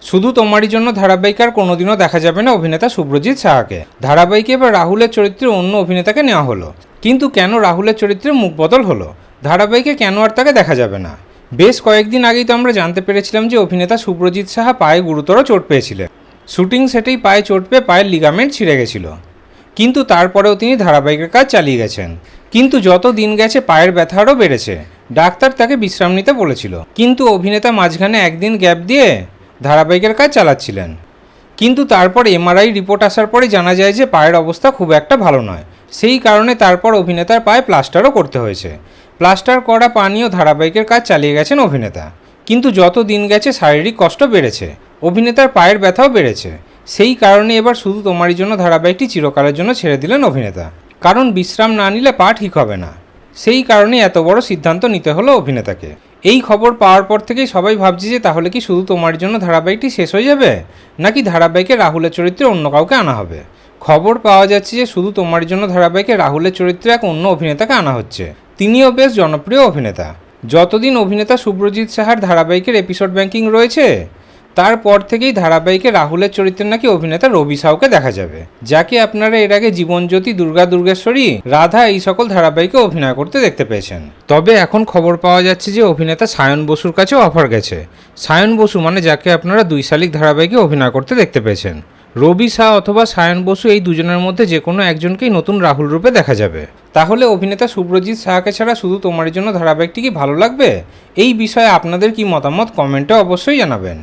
শুধু তোমারই জন্য ধারাবাহিকে আর কোনোদিনও দেখা যাবে না অভিনেতা শুভ্রজিৎ সাহাকে। ধারাবাহিকে এবার রাহুলের চরিত্রে অন্য অভিনেতাকে নেওয়া হলো, কিন্তু কেন রাহুলের চরিত্রে মুখ বদল হলো? ধারাবাহিকে কেন আর তাকে দেখা যাবে না? বেশ কয়েকদিন আগেই তো আমরা জানতে পেরেছিলাম যে অভিনেতা শুভ্রজিৎ সাহা পায়ে গুরুতর চোট পেয়েছিলেন। শুটিং সেটেই পায়ে চোট পেয়ে পায়ের লিগামেন্ট ছিঁড়ে গেছিল, কিন্তু তারপরেও তিনি ধারাবাহিকের কাজ চালিয়ে গেছেন। কিন্তু যত দিন গেছে পায়ের ব্যথা আরও বেড়েছে। ডাক্তার তাকে বিশ্রাম নিতে বলেছিল, কিন্তু অভিনেতা মাঝখানে একদিন গ্যাপ দিয়ে ধারাবাহিকের কাজ চালাচ্ছিলেন। কিন্তু তারপর এমআরআই রিপোর্ট আসার পরে জানা যায় যে পায়ের অবস্থা খুব একটা ভালো নয়। সেই কারণে তারপর অভিনেতার পায়ে প্লাস্টারও করতে হয়েছে। প্লাস্টার করা পা নিয়েও ধারাবাহিকের কাজ চালিয়ে গেছেন অভিনেতা। কিন্তু যত দিন গেছে শারীরিক কষ্ট বেড়েছে, অভিনেতার পায়ের ব্যথাও বেড়েছে। সেই কারণে এবার শুধু তোমারই জন্য ধারাবাহিকটি চিরকালের জন্য ছেড়ে দিলেন অভিনেতা, কারণ বিশ্রাম না নিলে পা ঠিক হবে না। সেই কারণে এত বড় সিদ্ধান্ত নিতে হলো অভিনেতাকে। এই খবর পাওয়ার পর থেকেই সবাই ভাবছে যে তাহলে কি শুধু তোমার জন্য ধারাবাহিকটি শেষ হয়ে যাবে, নাকি ধারাবাহিকে রাহুলের চরিত্রে অন্য কাউকে আনা হবে। খবর পাওয়া যাচ্ছে যে শুধু তোমার জন্য ধারাবাহিকে রাহুলের চরিত্রে এক অন্য অভিনেতাকে আনা হচ্ছে। তিনিও বেশ জনপ্রিয় অভিনেতা। যতদিন অভিনেতা শুভ্রজিৎ সাহার ধারাবাহিকের এপিসোড ব্যাংকিং রয়েছে, তারপর থেকেই ধারাবাহিকে রাহুলের চরিত্রে নাকি অভিনেতা রবি সাউকে দেখা যাবে, যাকে আপনারা এর আগে জীবনজ্যোতি, দুর্গা দুর্গেশ্বরী, রাধা এই সকল ধারাবাহিকে অভিনয় করতে দেখতে পেয়েছেন। তবে এখন খবর পাওয়া যাচ্ছে যে অভিনেতা সায়ন বসুর কাছেও অফার গেছে। সায়ন বসু মানে যাকে আপনারা 2 শালিক ধারাবাহিকে অভিনয় করতে দেখতে পেয়েছেন। রবি শাহ অথবা সায়ন বসু এই দুজনের মধ্যে যে কোনো একজনকেই নতুন রাহুল রূপে দেখা যাবে। তাহলে অভিনেতা শুভ্রজিৎ সাহাকে ছাড়া শুধু তোমার জন্য ধারাবাহিকটি কি ভালো লাগবে? এই বিষয়ে আপনাদের কি মতামত কমেন্টে অবশ্যই জানাবেন।